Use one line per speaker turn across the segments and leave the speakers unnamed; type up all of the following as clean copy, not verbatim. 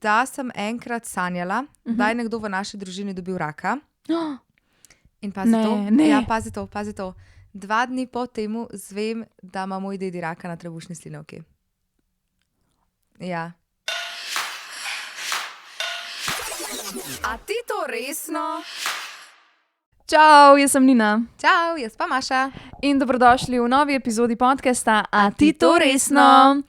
da sem enkrat sanjala, da je nekdo v naši družini dobil raka. In pazi to. Ja, pazi to. 2 dni po temu zvem, da ima moj dedi raka na trebušni slinavki. Ja. A ti to resno?
Čau, jaz sem Nina.
Čau, jaz pa Maša.
In dobrodošli v novi epizodi podcasta A ti to resno?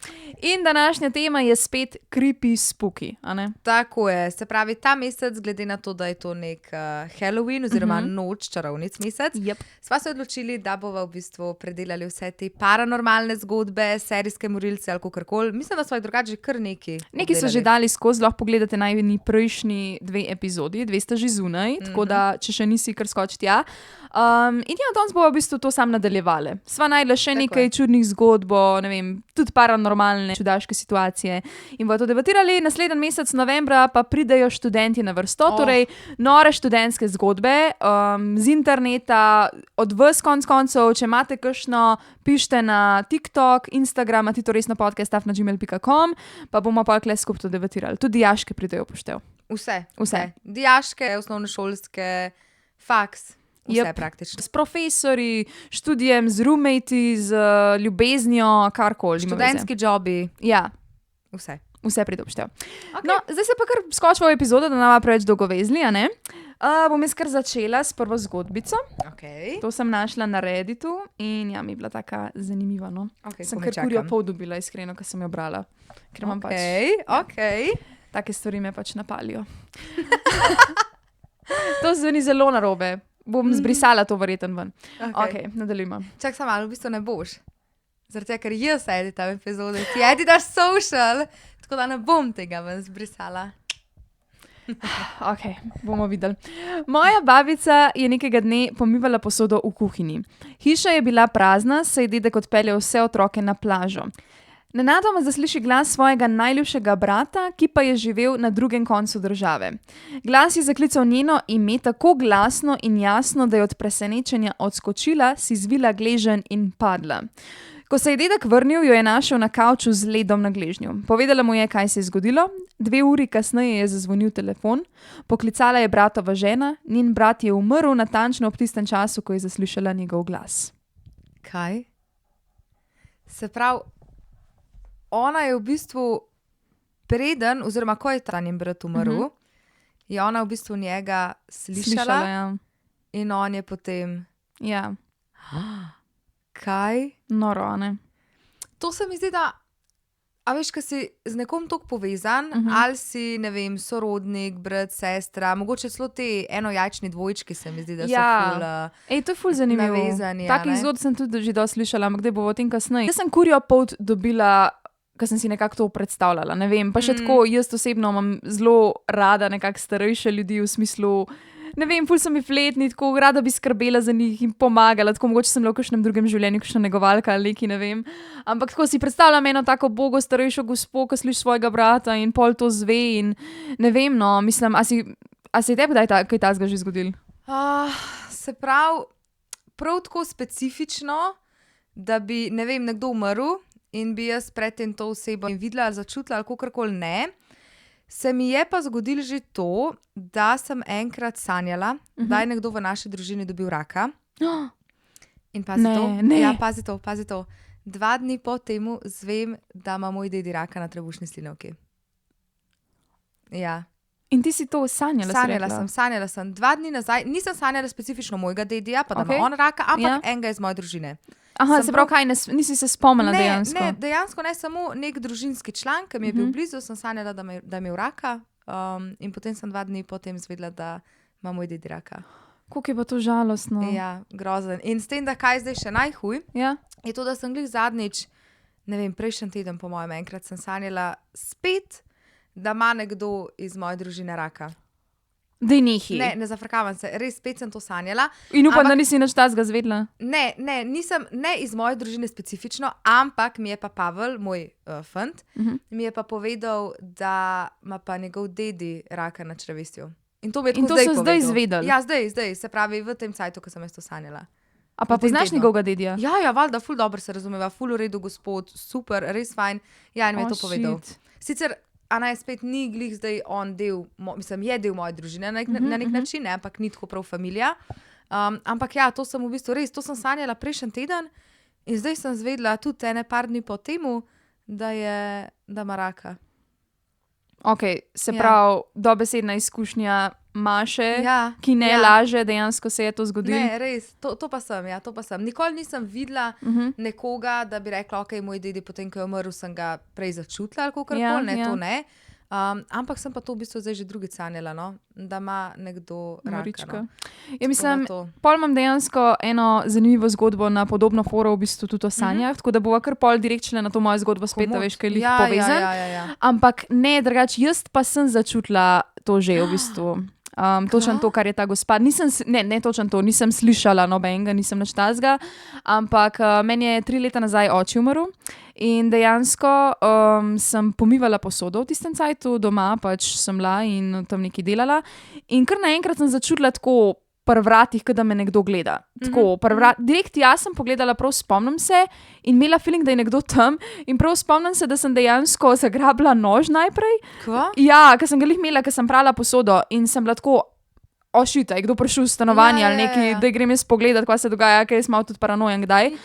In današnja tema je spet creepy spooky, a ne?
Tako je, se pravi ta mesec, glede na to, da je to nek Halloween oziroma noč čarovnic mesec, sva se odločili, da bova v bistvu predelali vse te paranormalne zgodbe, serijske morilce ali kakorkoli. Mislim, da sva jih drugače že kar neki.
Neki so že dali skozi, lahko pogledate najni prejšnji 2 epizodi, 2 sta že zunaj, tako da če še nisi, kar skoči tja. In ja, danes bova v bistvu to sam nadaljevali. Sva najdla še nekaj čudnih zgodb, ne vem, tudi paranormalne, čudaške situacije. In bojo to debatirali. Naslednji mesec novembra pa pridejo študenti na vrsto, torej nore študentske zgodbe z interneta, od vas konc koncev, če imate kakšno, pišite na TikTok, Instagram, A ti to resno podcast@gmail.com, pa bomo pa kle skupaj to debatirali. Tudi dijaške pridejo poštev.
Vse. Dijaške, osnovnošolske, faks. Vse praktično.
S profesori, študijem, z roommatey, z ljubeznijo, karkoli.
Študentski jobi.
Ja. Vse pride poštev. Okay. No, zdaj se pa kar skočimo v epizodo, da nama preveč dolgo vezli, a ne? Bom jaz kar začela s prvo zgodbico.
Okay.
To sem našla na Redditu in ja, mi je bila taka zanimiva, no.
Okay,
sem kar kurjo pol dobila, iskreno, ko sem jo brala. Ker imam take stvari me pač napalijo. To zveni zelo narobe. Bom zbrisala to verjetno ven. Ok, nadaljujmo.
Čak sam malo, v bistvu ne boš. Zaradi tega, ker jaz editam epizode, ti editaš social, tako da ne bom tega ven zbrisala.
Ok, bomo videli. Moja babica je nekega dne pomivala posodo v kuhinji. Hiša je bila prazna, saj je dedek odpeljal vse otroke na plažo. Nenadoma zasliši glas svojega najljubšega brata, ki pa je živel na drugem koncu države. Glas je zaklical njeno ime tako glasno in jasno, da je od presenečenja odskočila, si zvila gleženj in padla. Ko se je dedek vrnil, jo je našel na kavču z ledom na gležnju. Povedala mu je, kaj se je zgodilo. 2 uri kasneje je zazvonil telefon. Poklicala je bratova žena. Njen brat je umrl natančno ob tistem času, ko je zaslišala njegov glas.
Kaj? Se pravi, ona je v bistvu preden, oziroma ko je ta njen brat umrl, je ona v bistvu njega slišala
ja.
In on je potem...
Ja.
Kaj?
Noro, ne?
To se mi zdi, da... A veš, ko si z nekom toliko povezan, ali si, ne vem, sorodnik, brat, sestra, mogoče celo te enojajčni dvojčki se mi zdi, da so ful
to je ful zanimivo.
Navezani.
Takih zgodb sem tudi že dosti slišala, ampak kdaj bo o tem kasneje. Jaz sem kurjo polt dobila, ker sem si nekako to predstavljala, ne vem. Pa še tako, jaz osebno imam zelo rada nekako starejše ljudi v smislu, ne vem, ful so mi fletni, tako rada bi skrbela za njih in pomagala, tako mogoče sem bila v kakšnem drugem življenju, kakšna negovalka ali neki, ne vem. Ampak tako si predstavljam eno tako bogo starejšo gospo, ko sliši svojega brata in pol to zve in ne vem, no, mislim, a se je tebi kdaj kaj takega že zgodil?
Se pravi, prav tako specifično, da bi, ne vem, nekdo umrl in bi jaz predtem to osebo videla ali začutila ali kakorkoli ne. Se mi je pa zgodilo že to, da sem enkrat sanjala, da je nekdo v naši družini dobil raka. In pazi to. 2 dni po temu zvem, da ima moj dedi raka na trebušni slinavki. Ja.
In ti si to sanjala?
Sanjala sem. 2 dni nazaj, nisem sanjala specifično mojega dedija, pa da ima on raka, ampak enega iz moje družine.
Aha, se pravi, kaj, nisi se spomnila dejansko?
Ne, dejansko ne, samo nek družinski član, ki mi je bil blizu, sem sanjala, da je imel raka in potem sem 2 dni potem zvedela, da ima moj dedi raka.
Koliko je pa to žalostno?
Ja, grozen. In s tem, da kaj zdaj še najhuj, je to, da sem glih zadnjič, ne vem, prejšnji teden po mojem, enkrat sem sanjala spet, da ima nekdo iz moje družine raka.
Dej nehi.
Ne zafrkavam se, res spet sem to sanjala.
In upam, da nisi nič tazga zvedla?
Ne, nisem, ne iz moje družine specifično, ampak mi je pa Pavel, moj fant, mi je pa povedal, da ima pa njegov dedi raka na črevesju. In to mi je tako zdaj povedal.
In to so zdaj izvedeli?
Ja, zdaj, se pravi v tem cajtu, ko sem jaz to sanjala.
A pa poznaš njegovega dedija?
Ja, valjda, ful dobro se razumeva, ful v redu gospod, super, res fajn. Ja, in mi je to povedal. Sicer a naj spet ni glih zdaj on del, mislim, je del moje družine na nek način, ne, ampak ni tako prav familija. Ampak ja, to sem v bistvu res, to sem sanjala prejšnji teden in zdaj sem zvedla tudi ene par dni po temu, da ima raka.
Ok, se pravi, dobesedna izkušnja Maše, ki ne laže, dejansko se je to zgodilo.
Ne, res, to pa sem, ja, to pa sem. Nikoli nisem videla nekoga, da bi rekla, ok, moj dedi, potem, ko je umrl, sem ga prej začutila ali kakorkoli, ne, to ne. Ampak sem pa to v bistvu zdaj že drugič sanjala, no? Da ima nekdo raka. No?
Ja, mislim, pol imam dejansko eno zanimivo zgodbo na podobno foro, v bistvu tudi o sanjah, tako da bova kar pol direktno na to mojo zgodbo spet, veš, kaj je lih povezan.
Ja.
Ampak ne, drugače, jaz pa sem začutila to že v bistvu. Točno to, kar je ta gospa. Ne točno to, nisem slišala nobenega, nisem nič tazga, ampak meni je 3 leta nazaj oči umrl in dejansko sem pomivala posodo v tistem cajtu doma, pač sem bila in tam nekaj delala in kar naenkrat sem začutila tako pri vratih, da me nekdo gleda. Tako, direkt jaz sem pogledala, prav spomnim se in imela feeling, da je nekdo tam in prav spomnim se, da sem dejansko zagrabila nož najprej.
Kva?
Ja, ker sem ga lih imela, ker sem prala posodo in sem bila tako, je kdo prišel v stanovanje ali nekaj, da grem jaz pogledat, kaj se dogaja, ker jaz malo tudi paranojen kdaj.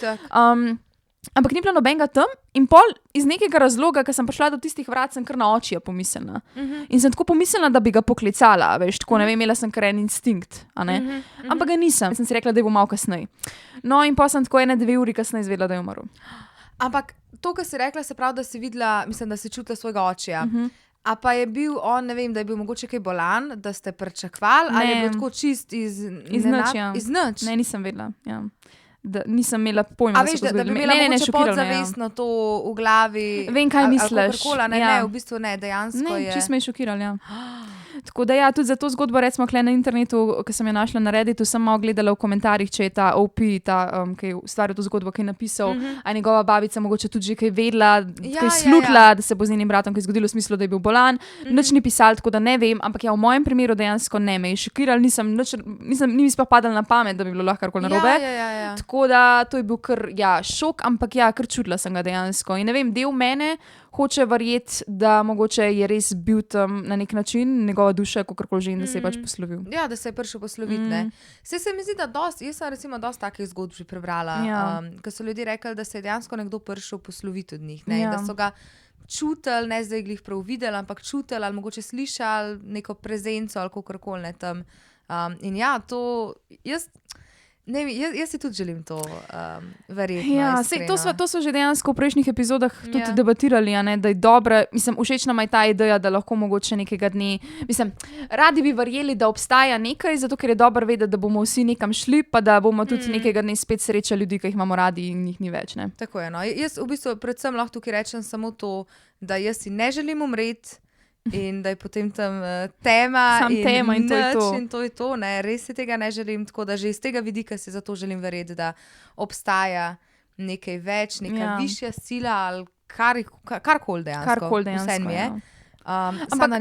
Ampak ni bilo nobenega tam in pol iz nekega razloga, ker sem prišla do tistih vrat, sem kar na oči pomislila. In sem tako pomislila, da bi ga poklicala, veš, tako ne vem, imela sem kar en instinkt, a ne. Ampak ga nisem, sem si rekla, da je bo malo kasneje. No in pa sem tako 1-2 uri kasneje izvedela, da je umrl.
Ampak to, kar si rekla, se pravi, da si videla, mislim, da si čutila svojega očija. A pa je bil on, ne vem, da je bil mogoče kaj bolan, da ste pričakovali, ali je bil tako čist iz
nič, ja.
Iz nič?
Ne, nisem vedela, ja. Da nisem imela pojma,
da se bo zgodilo. A veš, da bi imela mogoče podzavestno to v glavi.
Vem, kaj misliš.
Ne, v bistvu ne, dejansko je.
Ne, čisto me je šokiralo, ja. Tako da ja, tudi za to zgodbo, recimo, kle na internetu, ki sem jo našla na Redditu, sem malo gledala v komentarjih, če je ta OP, ki je ustvaril to zgodbo, ki je napisal, a njegova babica mogoče tudi že kaj vedela, kaj je slutila, da se bo z njenim bratom kaj zgodilo v smislu, da je bil bolan. Nič ni pisal, tako da ne vem, ampak ja, v mojem primeru dejansko ne me je šokiral, ni mi sploh padalo na pamet, da bi bilo lahko karkoli narobe.
Ja.
Tako da to je bil kar, šok, ampak ja, kar čutila sem ga dejansko. In ne vem, del mene hoče verjeti, da mogoče je res bil tam na nek način, njegova duša, kakorkoli že, in da se je pač poslovil.
Ja, da se je prišel posloviti, ne. Saj se mi zdi, da jaz sem recimo dosti takih zgodb že prebrala, ko so ljudje rekli, da se je dejansko nekdo prišel posloviti od njih, ne, da so ga čutili, ne zdaj glih prav videli, ampak čutili ali mogoče slišali neko prezenco ali kakorkoli, ne, tam. In ja, to, jaz si tudi želim to verjetno.
Ja, sej, to so že dejansko v prejšnjih epizodah tudi debatirali, a ne, da je dobra, mislim, všeč nam je ta ideja, da lahko mogoče nekega dne, mislim, radi bi verjeli, da obstaja nekaj, zato ker je dobro vedeti, da bomo vsi nekam šli, pa da bomo tudi nekega dne spet srečali ljudi, ki jih imamo radi in jih ni več, ne.
Tako je, no. Jaz v bistvu predvsem lahko tukaj rečem samo to, da jaz si ne želim umreti, in da je potem tam tema in to je to, ne, res si tega ne želim, tako da že iz tega vidika si zato želim verjeti, da obstaja nekaj več, neka višja sila ali karkoli dejansko, vse mi je. Ampak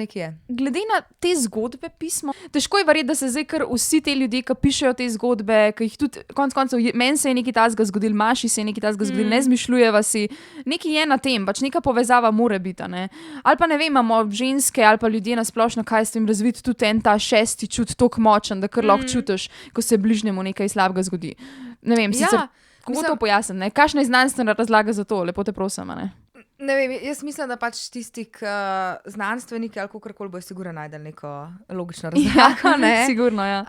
glede na te zgodbe pismo, težko je verjeti, da se zdaj kar vsi te ljudje, ki pišejo te zgodbe, ki jih tudi konec koncev, meni se je nekaj tazga zgodil, Maši se je nekaj tazga zgodil, ne zmišljujeva si, nekaj je na tem, pač neka povezava mora biti, ne. Ali pa ne vem, imamo ženske ali pa ljudje na splošno, kaj s tem razviti, tudi en ta šesti čut toliko močen, da kar lahko čutiš, ko se bližnjemu nekaj slabega zgodi. Ne vem, sicer, kako to pojasnim, ne, kakšna je znanstvena razlaga za to, lepo te prosim, ne.
Ne vem, jaz mislim, da pač tisti znanstveniki ali kakorkoli bojo sigurno najdeli neko logično razlago, ne.
Sigurno, ja.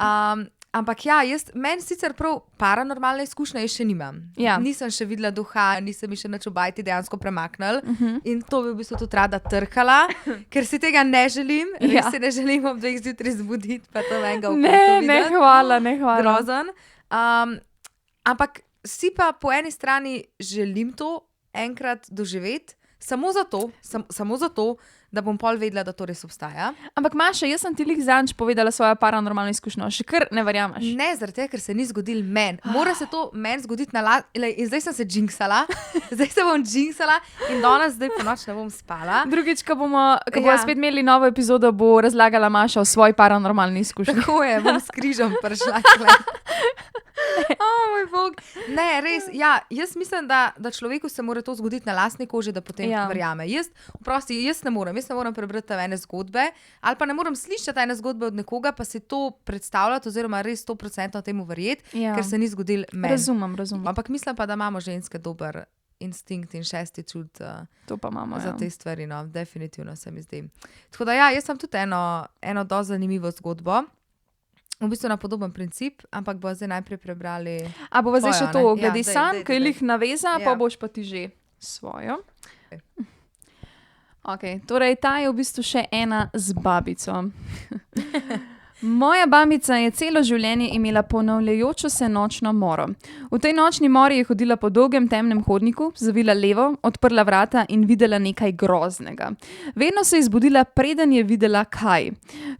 Ampak ja, meni sicer prav paranormalne izkušnje še nimam.
Ja.
Nisem še videla duha, nisem mi še nič v bajti dejansko premaknili in to bi v bistvu tudi rada trkala, ker si tega ne želim, res si ne želim ob 2 zjutraj zbuditi, pa to enega videti.
Ne, hvala.
Grozen. Ampak si pa po eni strani želim to enkrat doživeti, samo zato, da bom pol vedela, da to res obstaja.
Ampak Maša, jaz sem ti lih zadnjič povedala svojo paranormalno izkušnjo, še kar ne verjameš.
Ne, zaradi tega, ker se ni zgodil meni. Mora se to meni zgoditi in zdaj sem se džinksala, zdaj se bom džinksala in danes zdaj po noč ne bom spala.
Drugič, ko bomo spet imeli novo epizodo, bo razlagala Maša o svoji paranormalni izkušnji.
Tako je, bom s križem prišla. Moj bog. Ne, res, ja, jaz mislim, da človeku se mora to zgoditi na lastni koži, da potem verjame. Jaz ne morem prebrati ene zgodbe, ali pa ne morem slišati ene zgodbe od nekoga, pa si to predstavljati oziroma res 100% temu verjeti, ker se ni zgodil meni.
Razumem.
Ampak mislim pa, da imamo ženske dober instinkt in šesti čut
to pa imamo,
za te stvari, no, definitivno se mi zdi. Tako da ja, jaz sem tudi eno dosti zanimivo zgodbo. V bistvu na podoben princip, ampak bo zdaj najprej prebrali.
A bova zdaj še to, glede
sanj,
ki jih naveza, pa boš pa ti že svojo. Ok, torej ta je v bistvu še ena z babico. Moja babica je celo življenje imela ponavljajočo se nočno moro. V tej nočni mori je hodila po dolgem temnem hodniku, zavila levo, odprla vrata in videla nekaj groznega. Vedno se je zbudila, preden je videla kaj.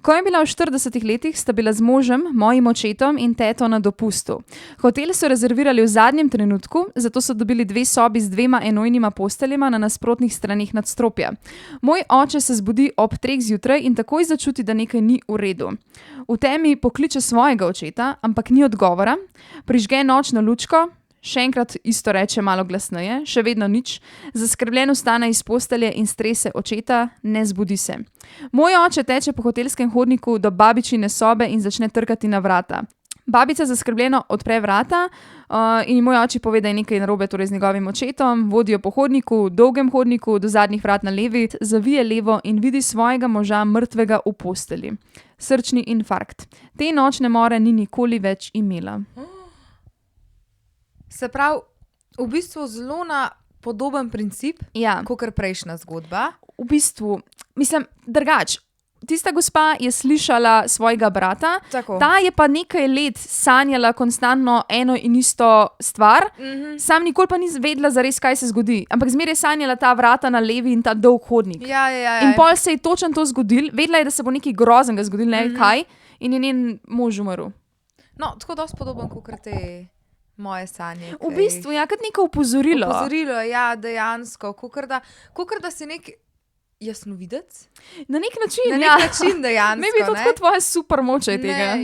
Ko je bila v 40 letih, sta bila z možem, mojim očetom in teto na dopustu. Hotel so rezervirali v zadnjem trenutku, zato so dobili 2 sobi z 2 enojnima posteljima na nasprotnih stranih nadstropja. Moj oče se zbudi ob 3 zjutraj in takoj začuti, da nekaj ni v redu. V temi pokliče svojega očeta, ampak ni odgovora, prižge nočno lučko, še enkrat isto reče malo glasneje, še vedno nič, zaskrbljen vstane iz postelje in strese očeta, ne zbudi se. Moj oče teče po hotelskem hodniku do babičine sobe in začne trkati na vrata. Babica zaskrbljeno odpre vrata in moj oče pove, da je nekaj narobe torej z njegovim očetom, vodijo po hodniku, dolgem hodniku, do zadnjih vrat na levi, zavije levo in vidi svojega moža mrtvega v posteli. Srčni infarkt. Te nočne more ni nikoli več imela.
Se pravi, v bistvu zelo na podoben princip, kakor prejšnja zgodba.
V bistvu, mislim, drugače. Tista gospa je slišala svojega brata, ta je pa nekaj let sanjala konstantno eno in isto stvar, sam nikoli pa ni vedela zares, kaj se zgodi. Ampak zmeraj je sanjala ta vrata na levi in ta dolg hodnik.
Ja.
In pol se je točno to zgodilo, vedela je, da se bo nekaj groznega zgodilo, ne kaj, in je njen mož umrl.
No, tako dosti podoben, kakor te moje sanje.
V bistvu, ja, kot neko opozorilo.
Opozorilo, ja, dejansko, kakor da si nek jasnovidec?
Na nek način,
Na nek način dejansko,
ne bi to tako tvoje supermoče tega.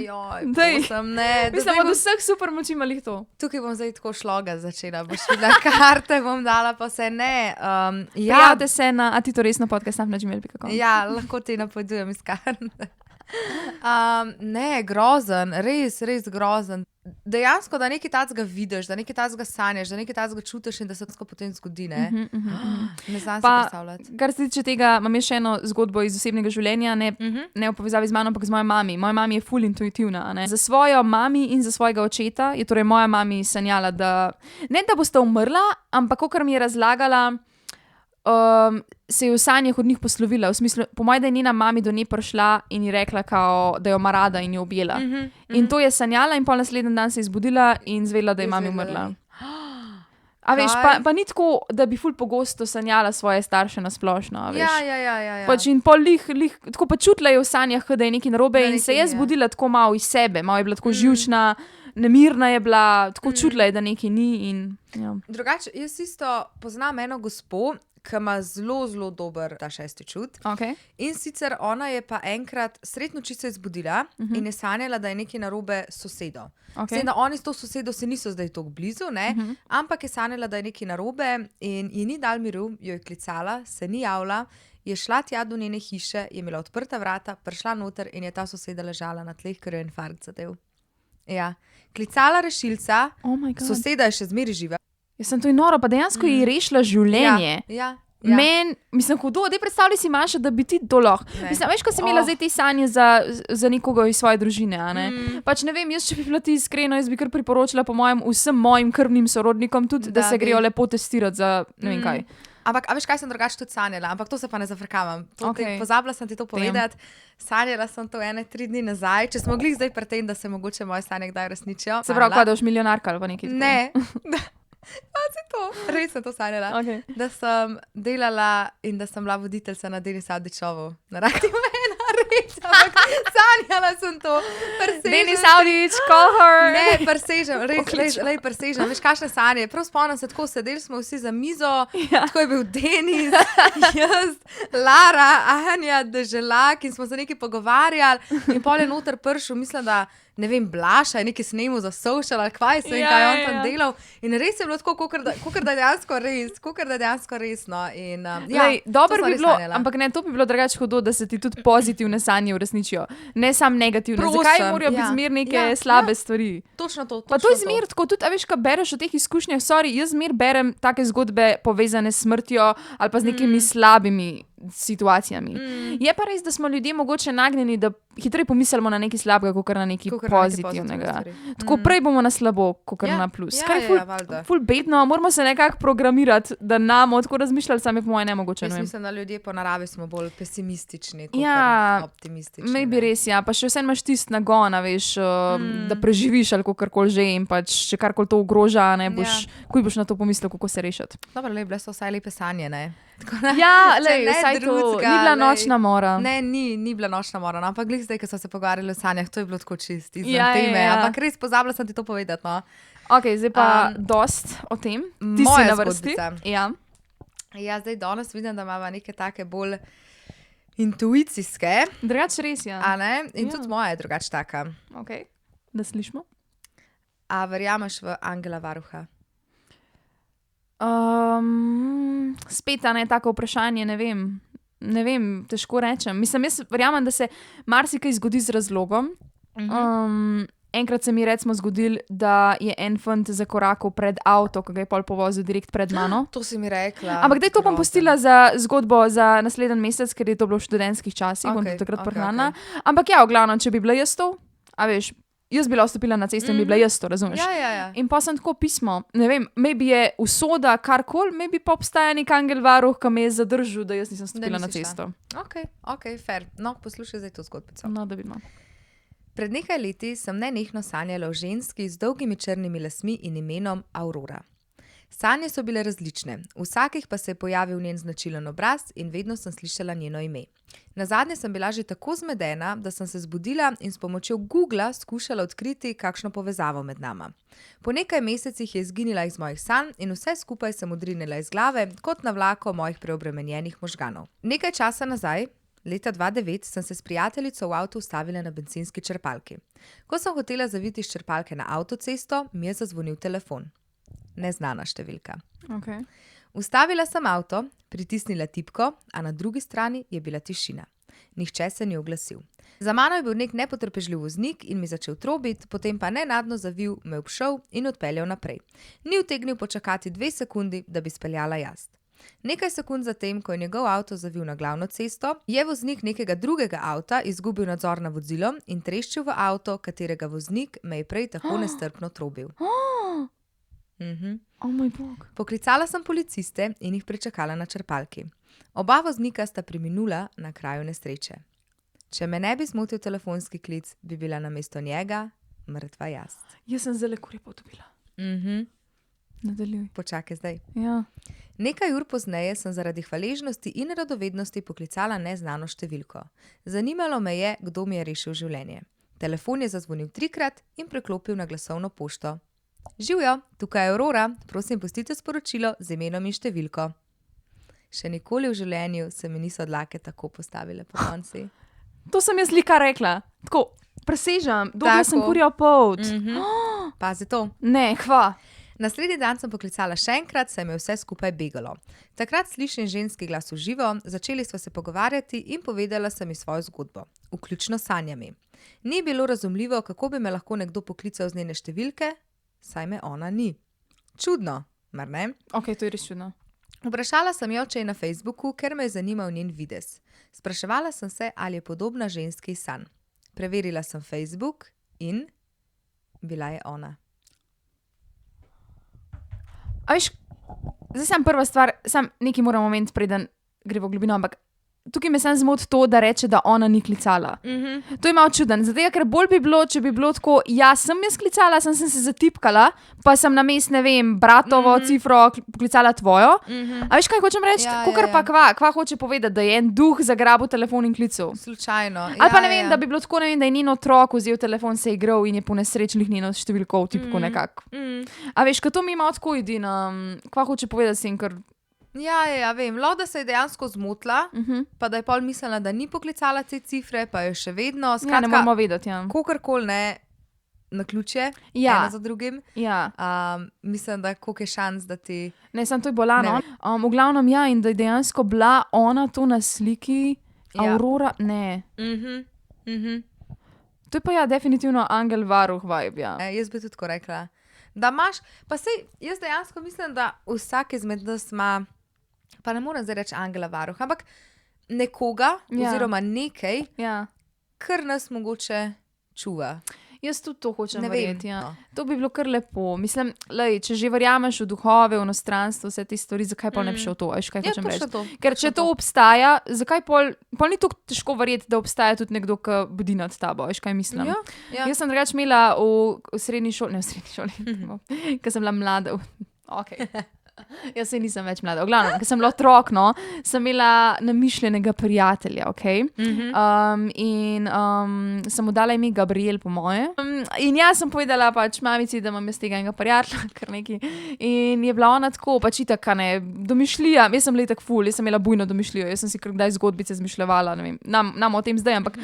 Mislim, od vseh supermoči ima lih to.
Tukaj bom zdaj tako šloga začela, boš videla, karte bom dala, pa se ne.
Prijavite se na atitoresno.podcast@gmail.com.
Ja, lahko ti napovedujem iz karte. Ne, grozen, res grozen. Dejansko, da nekaj tacga vidiš, da nekaj tacga sanjaš, da nekaj tacga čutiš in da se to potem zgodi, ne? Ne znam si predstavljati.
Kar se tiče tega, imam še eno zgodbo iz osebnega življenja, ne v povezavi z mano, ampak z mojo mami. Moja mami je ful intuitivna, ne? Za svojo mami in za svojega očeta je torej moja mami sanjala, da ne da bosta umrla, ampak kakor mi je razlagala, se je v sanjah od njih poslovila, v smislu, po mojem, da je njena mami do nje prišla in ji rekla, kao, da jo ima rada in jo objela. In to je sanjala in pol naslednji dan se je zbudila in zvedela, da je mami umrla. A veš, pa ni tako, da bi ful pogosto sanjala svoje starše na splošno, a veš.
Ja.
Pač in pol tako pa čutila je v sanjah, da je nekaj narobe in se je zbudila tako malo iz sebe, malo je bila tako živčna, nemirna je bila, tako čutila je, da nekaj ni in ja.
Drugače, jaz isto poznam eno gospo, ki ima zelo dober ta šesti čut. In sicer ona je pa enkrat sred noči se je zbudila in je sanjala, da je nekaj narobe s sosedo. Da oni s to sosedo se niso zdaj tako blizu, ne? Ampak je sanjala, da je nekaj narobe in ji ni dal miru, jo je klicala, se ni javila, je šla tja do njene hiše, je imela odprta vrata, prišla noter in je ta soseda ležala na tleh, ker jo je infarkt zadel. Ja. Klicala rešilca, soseda je še zmeraj živa.
Jaz sem to noro, pa dejansko ji rešila življenje.
Ja.
Mislim, hudo, daj predstavljaj si, Maša, da bi ti to lahko. Mislim, veš, ko si imela zdaj te sanje za nekoga iz svoje družine, a ne? Pač ne vem, jaz, če bi bila ti iskreno, jaz bi kar priporočila po mojem vsem mojim krvnim sorodnikom tudi, da se grejo lepo testirati za ne vem kaj.
Ampak, a veš, kaj sem drugače tudi sanjala, ampak to se pa ne zafrkavam. Pozabila sem ti to povedati. Sanjala sem to 3 dni nazaj, če smo glih zdaj pri tem, da se mogoče moje sanje kdaj resničijo.
Se pravi, kaj, da boš milijonarka ali pa nekaj tako?
Ne. Res sem to sanjala. Da sem delala in da sem bila voditeljca na Denis Avdićovu. Na Radiju 1, res. Sanjala sem to.
Denis Audić, call her.
Ne, presežem, veš, kakšne sanje. Prav spomnim se, tako sedeli smo vsi za mizo, tako je bil Denis, jaz, Lara, Anja, Deželak in smo se nekaj pogovarjali in pol je noter prišel, mislim, da ne vem, Blaša je nekaj snemal za social ali kaj se in kaj je on tam delal. In res je bilo tako, kakor da je dejansko res, no. In,
dobro bi bilo, ampak ne, to bi bilo drugače hudo, da se ti tudi pozitivne sanje uresničijo, ne samo negativne. Zakaj morajo biti zmer neke slabe stvari?
Točno to.
Pa to je zmer tako, tudi, a veš, kaj bereš o teh izkušnjah, jaz zmer berem take zgodbe povezane s smrtjo ali pa z nekimi slabimi situacijami. Je pa res, da smo ljudje mogoče nagnjeni, da hitreje pomislimo na nekaj slabega, kot na nekaj pozitivnega. Tako prej bomo na slabo, kot na plus. Kar je ful bedno, moramo se nekako programirati, da nam tako razmišljali, sami po moje nemogoče.
Jaz mislim, da ljudje po naravi smo bolj pesimistični, kot optimistični.
Maybe res, pa še vse imaš tist nagon, veš, da preživiš ali kakorkoli že in pač, če karkoli to ogroža, ne boš, kuj boš na to pomislil, kako se rešiti.
Dobro, bile so vsaj lepe sanje, ne?
Saj to, ni bila nočna mora.
Ne, ni bila nočna mora, no, ampak glih zdaj, ko so se pogovarjali o sanjah, to je bilo tako čist izven teme, ampak res pozabila sem ti to povedati, no.
Ok, zdaj pa dost o tem. Ti si na vrsti.
Ja, zdaj danes vidim, da imava neke take bolj intuicijske.
Drugač res,
A ne? In tudi moja je drugač taka.
Ok, da slišimo.
A verjameš v angela varuha?
Spet, ne, tako vprašanje, ne vem, težko rečem. Mislim, jaz verjamem, da se marsikaj zgodi z razlogom. Enkrat se mi recimo zgodil, da je en fant zakorakal pred avto, ko ga je pol povozil direkt pred mano.
To si mi rekla.
Ampak daj to bom pustila za zgodbo za naslednji mesec, ker je to bilo v študentskih časih, bom to takrat prhnana. Ampak ja, v glavnem, če bi bila jaz to, a veš, jaz bila vstopila na cesto in bi bila jaz to, razumeš?
Ja.
In pa sem tako pismo, ne vem, maybe je usoda karkoli, maybe pa obstaja nek angel varuh, ki me je zadržal, da jaz nisem stopila na cesto.
Ok, fair. No, poslušaj zdaj to zgodbico.
No, da vidimo.
Pred nekaj leti sem nenehno sanjala o ženski z dolgimi črnimi lasmi in imenom Aurora. Sanje so bile različne, vsakih pa se je pojavil njen značilen obraz in vedno sem slišala njeno ime. Nazadnje sem bila že tako zmedena, da sem se zbudila in s pomočjo Googla skušala odkriti kakšno povezavo med nama. Po nekaj mesecih je izginila iz mojih sanj in vse skupaj sem odrinila iz glave kot na vlako mojih preobremenjenih možganov. Nekaj časa nazaj, leta 2009, sem se s prijateljico v avtu ustavila na bencinski črpalki. Ko sem hotela zaviti iz črpalke na avtocesto, mi je zazvonil telefon. Neznana številka.
Okay.
Ustavila sem avto, pritisnila tipko, a na drugi strani je bila tišina. Nihče se ni oglasil. Za mano je bil nek nepotrpežljiv voznik in mi začel trobiti, potem pa nenadno zavil, me obšel in odpeljal naprej. Ni utegnil počakati 2 sekundi, da bi speljala jaz. Nekaj sekund zatem, ko je njegov avto zavil na glavno cesto, je voznik nekega drugega avta izgubil nadzor nad vozilom in treščil v avto, katerega voznik me je prej tako nestrpno trobil.
Oh moj bog.
Poklicala sem policiste in jih pričakala na črpalki. Oba voznika sta preminula na kraju nesreče. Če me ne bi zmotil telefonski klic, bi bila namesto njega mrtva jaz.
Jaz sem zelo lepo dobila. Nadaljuj.
Počakaj zdaj.
Ja.
Nekaj ur pozneje sem zaradi hvaležnosti in radovednosti poklicala neznano številko. Zanimalo me je, kdo mi je rešil življenje. Telefon je zazvonil 3-krat in preklopil na glasovno pošto. Živjo, tukaj je Aurora, prosim pustite sporočilo z imenom in številko. Še nikoli v življenju se mi niso dlake tako postavile po konci.
To sem jaz lika rekla. Tako, presežem, dobila sem kurjo polt.
Pazi to.
Ne, hva.
Naslednji dan sem poklicala še enkrat, saj me vse skupaj begalo. Takrat slišim ženski glas v živo, začeli sva se pogovarjati in povedala sem mi svojo zgodbo, vključno s sanjami. Ni bilo razumljivo, kako bi me lahko nekdo poklical z njene številke, saj me ona ni. Čudno, mar ne?
Ok, to je res čudno.
Vprašala sem jo, če je na Facebooku, ker me je zanimal njen videz. Spraševala sem se, ali je podobna ženski iz sanj. Preverila sem Facebook in bila je ona.
A veš, zdaj sem prva stvar, sam nekaj moram omeniti, preden gre v globino, ampak tukaj me sem zmot to, da reče, da ona ni klicala. To je malo čuden, zato ker bolj bi bilo, če bi bilo tako, sem jaz klicala, sem se zatipkala, pa sem namest, ne vem, bratovo cifro poklicala tvojo. A veš, kaj hočem reči? Kukar pa kva hoče povedati, da je en duh zagrabil telefon in klical.
Slučajno.
Ali pa ne vem, da bi bilo tako, ne vem, da je njen otrok vzel telefon, se je igral in je po nesrečnih njeno številko v tipku nekako. A veš, ko to mi ima tako edino, kva hoče povedati s tem, ker...
Ja, vem. Lahko, da se je dejansko zmotila, pa da je pol mislila, da ni poklicala te cifre, pa je še vedno. Skratka,
ne moramo vedeti,
Kogarkoli ne naključje, ena za drugim. Mislim, da koliko je šans, da ti...
Ne, sem to je bolano. V glavnem, in da je dejansko bila ona to na sliki, Aurora, ne. To je pa definitivno angel varuh vibe,
Jaz bi tudi tako rekla. Da imaš, pa sej, jaz dejansko mislim, da vsak izmed nas ima, pa ne morem zdaj reči angela varuh, ampak nekoga oziroma nekaj, kar nas mogoče čuva.
Jaz tudi to hočem verjeti, To bi bilo kar lepo. Mislim, če že verjameš v duhove, v nostranstvo, vse te stvari, zakaj pa ne bi šel to? Veš, kaj hočem reči? Ker če to obstaja, zakaj pol ni tako težko verjeti, da obstaja tudi nekdo, ki bdi nad tabo, veš, kaj mislim? Jaz sem drugače imela v srednji šoli, ker sem bila mlada. Jaz se nisem več mlada. V glavnem, ker sem bila otrok, sem imela namišljenega prijatelja, in sem mu dala ime Gabriel, po moje. In jaz sem povedala pač mamici, da imam jaz tega enega prijatelja, kar neki. In je bila ona tako, pač itak, domišljija. Jaz sem bila itak ful, jaz sem imela bujno domišljijo. Jaz sem si kdaj zgodbice zmišljevala, ne vem, nam o tem zdaj, ampak...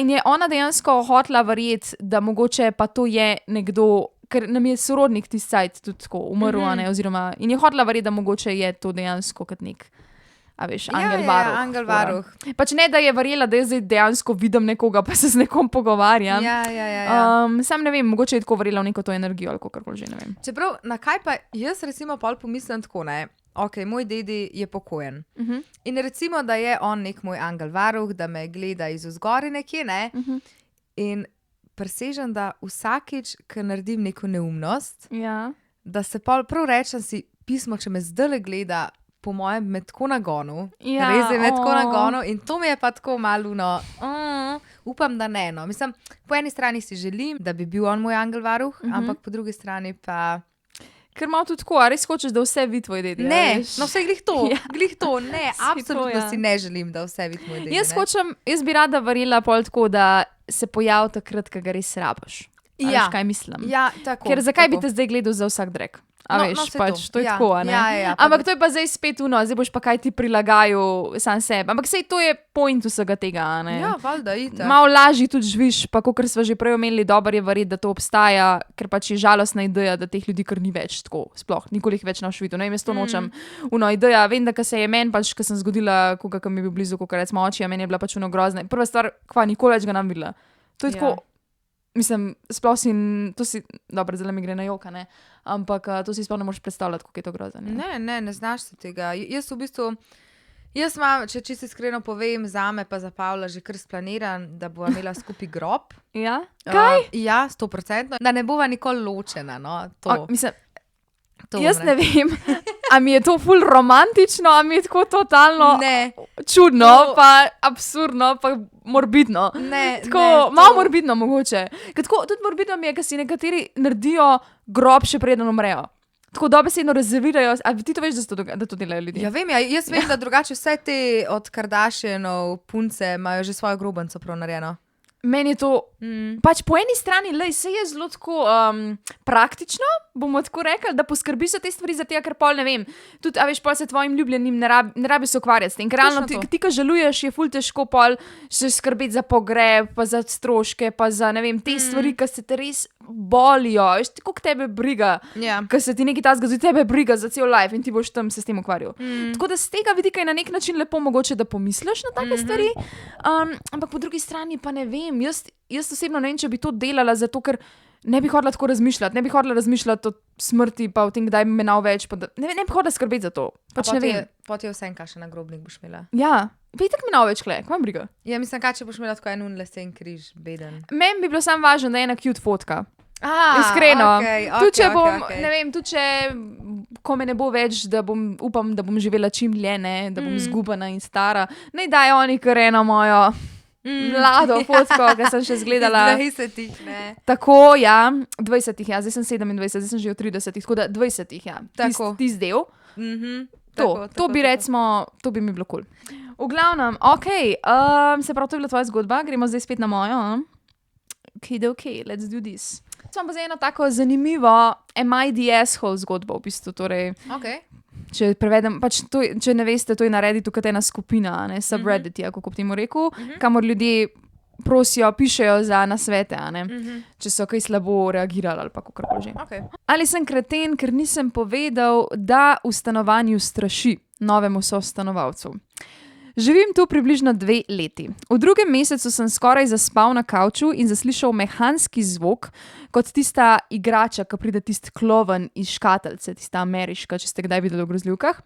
in je ona dejansko hotela verjeti, da mogoče pa to je nekdo, ker nam je sorodnik tisti cajt tudi tako umrl, oziroma, in je hotela verjeti, da mogoče je to dejansko kot nek, angel varuh.
Angel varuh.
Pač ne, da je verjela, da jaz zdaj dejansko vidim nekoga, pa se z nekom pogovarjam. Sam ne vem, mogoče je tako verjela v neko to energijo, ali kakorkoli že, ne vem.
Čeprav, na kaj pa jaz recimo pol pomislim tako, ne, moj dedi je pokojen. In recimo, da je on nek moj angel varuh, da me gleda iz vzgori nekje, ne, in presežem, da vsakič, ko naredim neko neumnost, da se prav rečem si pismo, če me zdaj gleda, po mojem, me tako nagonu. Res je me tako nagonu in to mi je pa tako malo, upam, da ne. Mislim, po eni strani si želim, da bi bil on moj angel varuh, ampak po drugi strani pa...
Ker malo tudi tako, a res hočeš, da vse vidi tvoj dedi?
Ne, vse glih to, ne, absolutno si ne želim, da vse vidi tvoj dedi.
Jaz bi rada verjela pol tako, da se pojavi takrat, ko ga res rabiš. Veš, kaj mislim?
Tako.
Ker zakaj bi te zdaj gledal za vsak drek? To je tako, ne? Ampak to je pa zdaj spet zdaj boš pa kaj ti prilagajal sam sebi. Ampak sej to je point vsega tega, ne?
Valjda, itak.
Malo lažje tudi živiš, pa kakor sva že prej omenili, dobro je verjeti, da to obstaja, ker pač je žalostna ideja, da teh ljudi kar ni več tako, sploh, nikoli jih več naš videl. Ne, jaz to nočem. Ideja, vem, da ko se je meni pač, ko sem zgodila koga, ki mi je bil blizu, kakor recimo oči, a meni je bila pač grozna. Prva stvar, nikoli več ga nam videla. To je tako, mislim, sploh dobro, zdaj mi gre na joka, ne, ampak to si sploh ne moreš predstavljati, kako je to grozno.
Ne znaš se tega. Jaz v bistvu, imam, če čisto iskreno povem, zame pa za Pavla že kar splaniran, da bova imela skupaj grob.
Ja? Kaj?
100%. Da ne bova nikoli ločena, to.
Mislim, jaz ne vem, a mi je to ful romantično, a mi je tako totalno čudno, pa absurdno, pa morbidno. Tako, malo morbidno mogoče. Tako, tudi morbidno mi je, ker si nekateri naredijo grob še preden umrejo. Tako dobesedno rezervirajo, a ti to veš, da to delajo ljudje?
Ja, vem, jaz vem, da drugače vse te od Kardashianov punce imajo že svojo grobanco prav narejeno.
Meni je to, pač po eni strani, saj je zelo tako praktično, bomo tako rekli, da poskrbiš za te stvari, za tega, ker pol ne vem, tudi, a veš, pol se tvojim ljubljenim ne rabi se ukvarjati s tem, ker realno ti, ko žaluješ, je ful težko pol še skrbeti za pogreb, pa za stroške, pa za, ne vem, te stvari, ki se te res bolijo, veš, koliko tebe briga, ker se ti nekaj ta zgodi, tebe briga za cel life in ti boš tam se s tem ukvarjal. Tako da z tega vidika je na nek način lepo mogoče, da pomisliš na take stvari, ampak po drugi strani pa ne vem. Jaz osebno ne vem, če bi to delala, zato ker ne bi hodila tako razmišljati, ne bi hodila razmišljati o smrti, pa o tem, kdaj bi me nal več, ne bi hodila skrbeti za to. Pač ne vem.
Poti vsem, kaj še na grobnik boš imela.
Ja, pa itak mi nal več kle, kaj briga?
Ja, mislim, kaj če boš imela tako en lesen križ, beden.
Meni bi bilo samo važno, da je ena cute fotka. Iskreno. Tudi če bom, ne vem, tudi če ko me ne bo več, upam, da bom živela čim dlje, ne, da bom zgubana in stara. Naj dajo oni kar eno mojo mlado fotko, ki sem še zgledala.
20-ih, ne.
Tako, ja, 20-ih, ja, zdaj sem 27, zdaj sem že v 30-ih, tako da 20-ih, ja.
Tako.
Tisti del.
Tako,
To bi recimo, to bi mi bilo kul. V glavnem, se pravi, to je bila tvoja zgodba, gremo zdaj spet na mojo. Okay, let's do this. Sem pa zdaj eno tako zanimivo Am I the asshole zgodbo, v bistvu, torej,
Okay.
če prevedem, pač to, če ne veste, to je na Redditu kot ena skupina, ne, subreddit, kako bi temu rekel, kamor ljudje prosijo, pišejo za nasvete, a ne, če so kaj slabo reagirali ali pa kakorkoli že.
Okay.
Ali sem kreten, ker nisem povedal, da v stanovanju straši novemu sostanovalcu. Živim tu približno 2 leti. V 2. mesecu sem skoraj zaspal na kavču in zaslišal mehanski zvok, kot tista igrača, ko pride tisti klovn iz škatlice, tista ameriška, če ste kdaj videli v grozljivkah,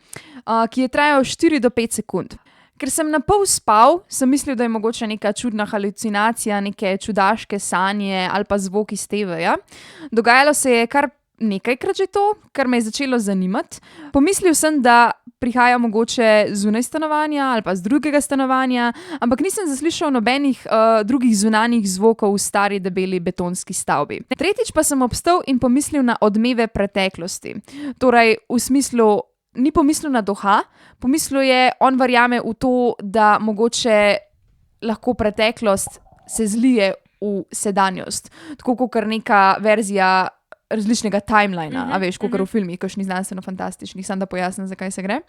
ki je trajal 4 do 5 sekund. Ker sem na pol spal, sem mislil, da je mogoče neka čudna halucinacija, neke čudaške sanje ali pa zvok iz TV-ja. Dogajalo se je kar nekajkrat že to, kar me je začelo zanimati. Pomislil sem, da prihaja mogoče zunaj stanovanja ali pa z drugega stanovanja, ampak nisem zaslišal nobenih drugih zunanjih zvokov v stari debeli betonski stavbi. Tretjič pa sem obstal in pomislil na odmeve preteklosti. Torej, v smislu, ni pomislil na duha, pomislil je, on verjame v to, da mogoče lahko preteklost se zlije v sedanjost. Tako kot neka verzija različnega timelina, a veš, kakor v filmih, kakšni znanstveno-fantastičnih, samo da pojasnim, zakaj se gre.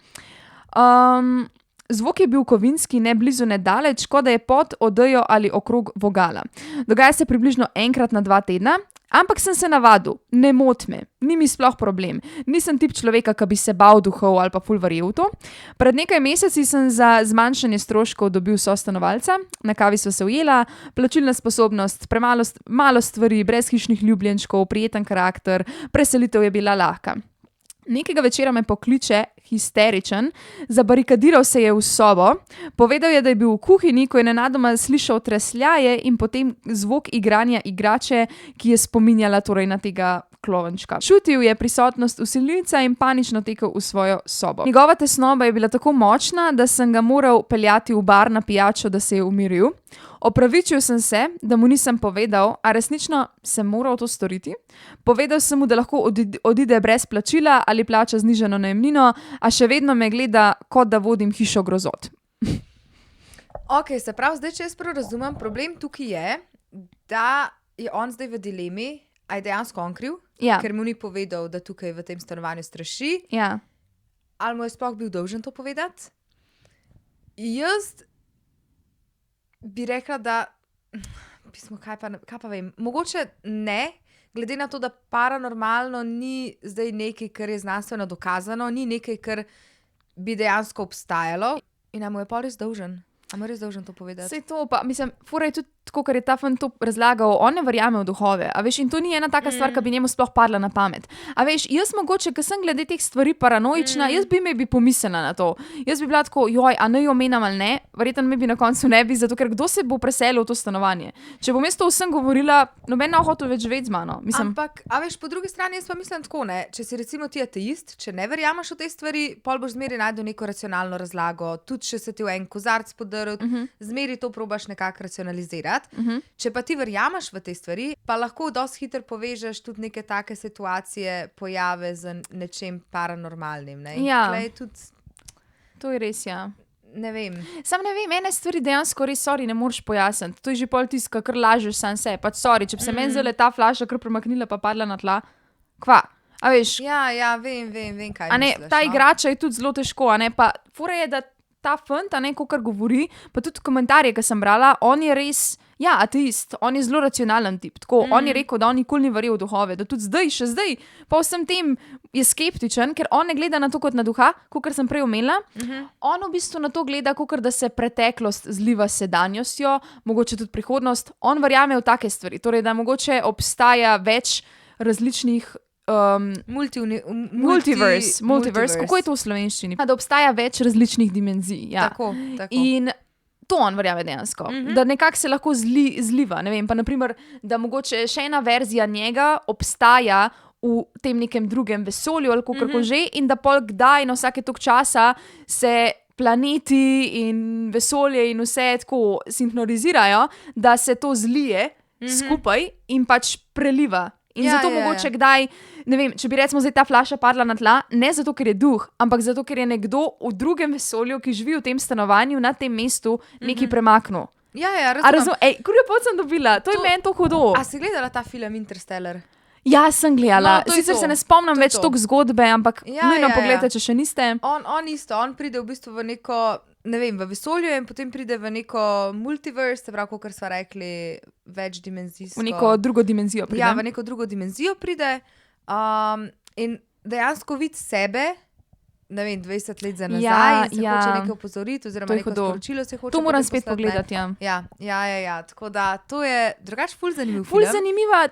Zvok je bil kovinski, ne blizu, ne daleč, kot da je pod odejo ali okrog vogala. Dogaja se približno enkrat na 2 tedna, ampak sem se navadil, ne moti me, ni mi sploh problem. Nisem tip človeka, ki bi se bal duhov ali pa ful verjel v to. Pred nekaj meseci sem za zmanjšanje stroškov dobil sostanovalca, na kavi sva se ujela, plačilna sposobnost, malo stvari, brez hišnih ljubljenčkov, prijeten karakter, preselitev je bila lahka. Nekega večera me pokliče, histeričen, zabarikadiral se je v sobo, povedal je, da je bil v kuhinji, ko je nenadoma slišal tresljaje in potem zvok igranja igrače, ki je spominjala torej na tega klovnčka. Čutil je prisotnost vsiljivca in panično tekel v svojo sobo. Njegova tesnoba je bila tako močna, da sem ga moral peljati v bar na pijačo, da se je umiril. Opravičil sem se, da mu nisem povedal, a resnično sem moral to storiti. Povedal sem mu, da lahko odide brez plačila ali plača znižano najemnino, a še vedno me gleda, kot da vodim hišo grozot.
Ok, se pravi, zdaj, če jaz prav razumem, problem tukaj je, da je on zdaj v dilemi, a je dejansko on kriv, ker mu ni povedal, da tukaj v tem stanovanju straši, ali mu je sploh bil dolžen to povedati. Jaz bi rekla, da kaj pa vem, mogoče ne, glede na to, da paranormalno ni zdaj nekaj, kar je znanstveno dokazano, ni nekaj, kar bi dejansko obstajalo in mu je pa res dolžen. A mu je res dolžen to povedati?
Sej to pa, mislim, fura je tudi tako, ker je ta fan to razlagal, on ne verjame v duhove, a veš, in to ni ena taka stvar, ki bi njemu sploh padla na pamet. A veš, jaz mogoče, ker sem glede teh stvari paranoična, jaz bi pomislila na to. Jaz bi bila tako, a naj omenam ali ne, verjetno me bi na koncu ne bi, zato ker kdo se bo preselil v to stanovanje. Če bom jaz to vsem govorila, noben ne hotel več živeti z mano. Mislim,
ampak, a veš, po drugi strani jaz pa mislim tako, ne, če si recimo ti ateist, če ne verjameš v te stvari, pol boš zmeri najdel neko racionalno razlago, tudi če se ti v en kozarc podrl, zmeri to probaš nekako racionalizirati. Če pa ti verjameš v te stvari, pa lahko dosti hitro povežeš tudi neke take situacije, pojave z nečem paranormalnim. Ne?
To je res, ja.
Ne vem.
Sam ne vem, ene stvari dejansko res, sorry, ne moreš pojasniti. To je že pol tiska, kar lažeš sam se. Pač sorry, če bi se meni zdaj ta flaša kar premaknila pa padla na tla, kva? A veš?
Ja, vem, kaj misliš.
Ta igrača je tudi zelo težko, a ne, pa fura je, da ta fant, a ne, kar govori, pa tudi komentarje, ki sem brala, on je res, ateist, on je zelo racionalen tip, tako, on je rekel, da on nikoli ni verjel v duhove, da tudi zdaj, še zdaj, pa vsem tem je skeptičen, ker on ne gleda na to kot na duha, kot sem prej omenila, on v bistvu na to gleda, kot da se preteklost zliva s sedanjostjo, mogoče tudi prihodnost, on verjame v take stvari, torej, da mogoče obstaja več različnih multiverse, kako je to v slovenščini? Da obstaja več različnih dimenzij. Ja.
Tako.
In to on verjame dejansko. Da nekako se lahko zliva. Ne vem, pa naprimer, da mogoče še ena verzija njega obstaja v tem nekem drugem vesolju ali kakorkoli že in da pol kdaj na vsake toliko časa se planeti in vesolje in vse tako sinhronizirajo, da se to zlije skupaj in pač preliva. In zato mogoče kdaj, ne vem, če bi recimo zdaj ta flaša padla na tla, ne zato, ker je duh, ampak zato, ker je nekdo v drugem vesolju, ki živi v tem stanovanju, na tem mestu, nekaj premaknil.
Ja, razumem.
Kurjo pot sem dobila, to je meni to hudo.
A si gledala ta film Interstellar?
Ja, sem gledala.
No,
sicer se ne spomnim več toliko zgodbe, ampak nujno pogledajte, če še niste.
On pride v bistvu v neko, ne vem, v vesolju in potem pride v neko multiverse, se pravi, kot smo rekli, večdimenzijsko.
V neko drugo dimenzijo pride.
Ja, v neko drugo dimenzijo pride in dejansko vidi sebe, ne vem, 20 let za nazaj, se hoče nekaj opozoriti, oziroma neko sporočilo se hoče.
To moram spet pogledati,
Ja, tako da to je drugače ful zanimiv film.
Ful zanimiva,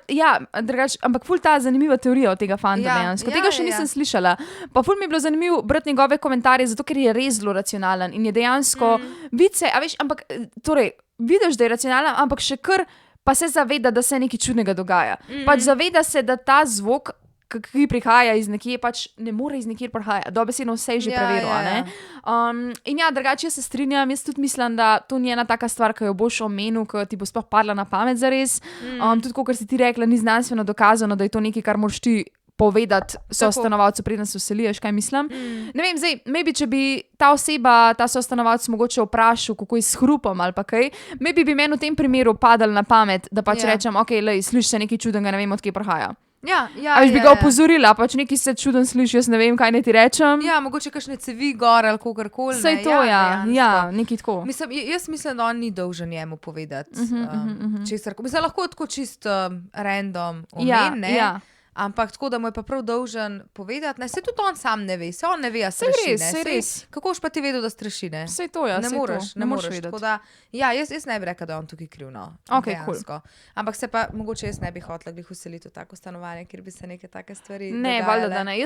ampak ful ta zanimiva teorija od tega fanta dejansko. Tega še nisem slišala. Pa ful mi je bilo zanimivo brati njegove komentarje, zato ker je res zelo racionalen in je dejansko, vice, a veš, ampak, torej, vidiš, da je racionalen, ampak še kar pa se zaveda, da se nekaj čudnega dogaja. Pač zaveda se, da ta zvok, ki prihaja iz nekje, pač ne more iz nekje prihajati. Dobesedno vse je že preveril. In ja, drugače se strinjam, jaz tudi mislim, da to ni ena taka stvar, ki jo boš omenil, ki ti bo sploh padla na pamet zares. Tudi, kot si ti rekla, ni znanstveno dokazano, da je to nekaj, kar moraš ti povedati sostanovalcu, preden se vseliješ, kaj mislim. Ne vem, zdaj, maybe, če bi ta oseba, ta sostanovalc mogoče vprašal, kako je s hrupom ali pa kaj, maybe bi meni v tem primeru padal na pamet, da pač rečem, ok, lej, slišiš se nekaj čudnega, ne vem, odkje prihaja. A bi ga opozorila, pač nekaj se čuden sliši, jaz ne vem, kaj naj ti rečem.
Ja, mogoče kakšne cevi gor ali kogarkoli.
Saj to, nekaj tako.
Jaz mislim, da on ni dolžen njemu povedati česar. Mislim, lahko tako čist random omen, ne? Ampak tako, da mu je pa prav dolžen povedati, ne, se tudi on sam ne ve, se on ne ve, a straši, ne.
Sej res.
Kako boš pa ti vedel, da straši, ne?
Sej to,
Ne moreš
vedeti.
tako da, ja, jaz ne bi rekla, da je on tukaj kriv, no.
Ok,
dejansko. Ampak se pa, mogoče jaz ne bi hotela glih vseliti v tako stanovanje, kjer bi se neke take stvari
Ne,
dogajale.
valjda, da ne.